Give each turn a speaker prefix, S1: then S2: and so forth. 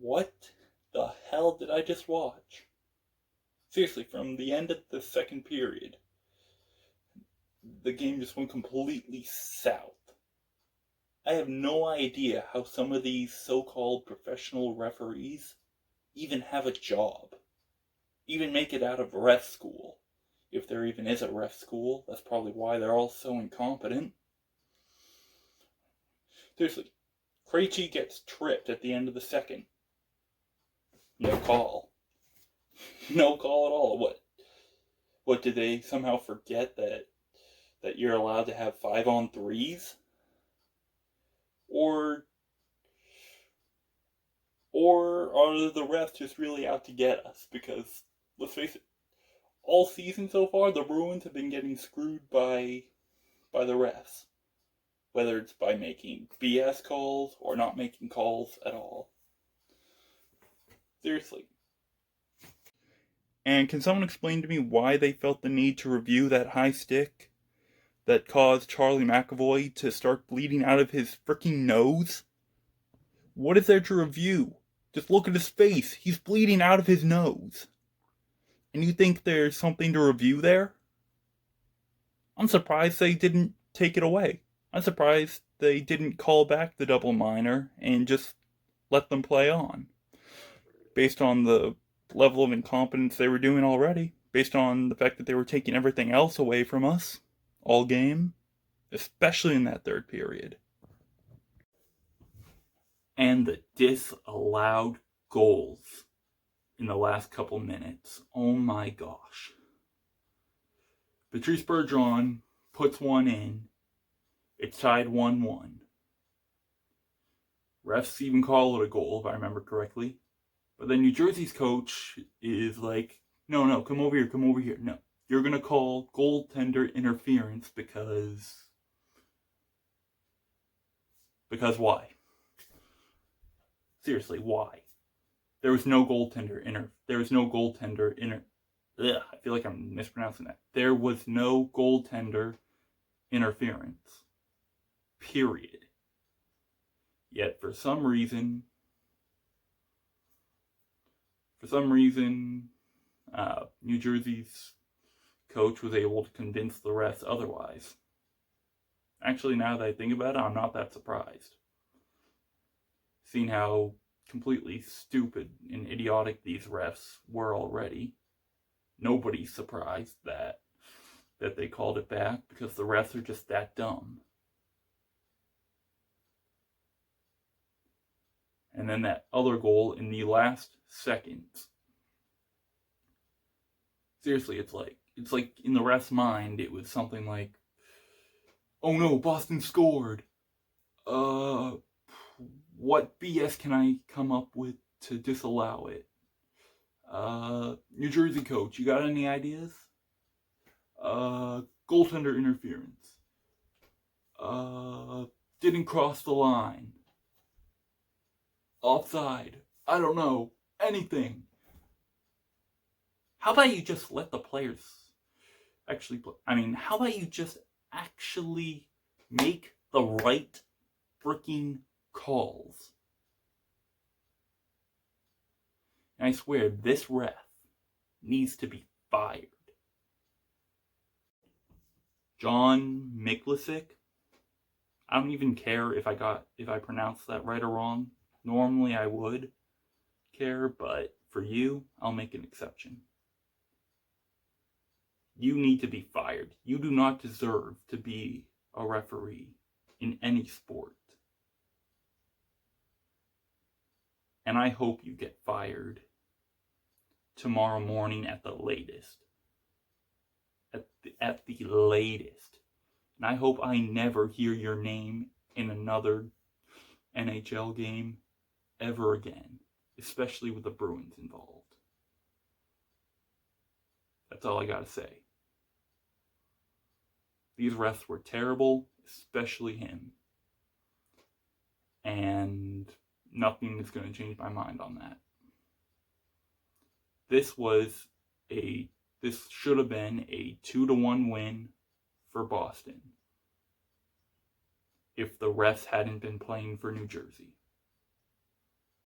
S1: what the hell did I just watch? Seriously, from the end of the second period, the game just went completely south. I have no idea how some of these so-called professional referees even have a job. Even make it out of ref school. If there even is a ref school, that's probably why they're all so incompetent. Seriously, Krejci gets tripped at the end of the second. No call. No call at all. What did they somehow forget that you're allowed to have 5-on-3s? Or are the refs just really out to get us? Because, let's face it, all season so far, the Bruins have been getting screwed by the refs. Whether it's by making BS calls or not making calls at all. Seriously. And can someone explain to me why they felt the need to review that high stick that caused Charlie McAvoy to start bleeding out of his freaking nose? What is there to review? Just look at his face. He's bleeding out of his nose. And you think there's something to review there? I'm surprised they didn't take it away. I'm surprised they didn't call back the double minor and just let them play on. Based on the level of incompetence they were doing already. Based on the fact that they were taking everything else away from us all game. Especially in that third period. And the disallowed goals in the last couple minutes. Oh my gosh. Patrice Bergeron puts one in. It's tied 1-1. Refs even call it a goal, if I remember correctly. But then New Jersey's coach is like, no, come over here. No, you're going to call goaltender interference because why? Seriously, why? There was no goaltender I feel like I'm mispronouncing that. There was no goaltender interference. Period. Yet for some reason, New Jersey's coach was able to convince the refs otherwise. Actually, now that I think about it, I'm not that surprised. Seeing how completely stupid and idiotic these refs were already, nobody's surprised that they called it back because the refs are just that dumb. And then that other goal in the last seconds. Seriously, it's like in the ref's mind, it was something like, oh no, Boston scored. What BS can I come up with to disallow it? New Jersey coach, you got any ideas? Goaltender interference. Didn't cross the line. Offside. I don't know. Anything. How about you just let the players actually play? How about you just actually make the right freaking calls? And I swear, this ref needs to be fired. John Miklasic. I don't even care if I pronounced that right or wrong. Normally I would care, but for you, I'll make an exception. You need to be fired. You do not deserve to be a referee in any sport. And I hope you get fired tomorrow morning at the latest. At the latest. And I hope I never hear your name in another NHL game ever again, especially with the Bruins involved. That's all I gotta say. These refs were terrible, especially him. And nothing is going to change my mind on that. This should have been a 2-1 win for Boston if the refs hadn't been playing for New Jersey.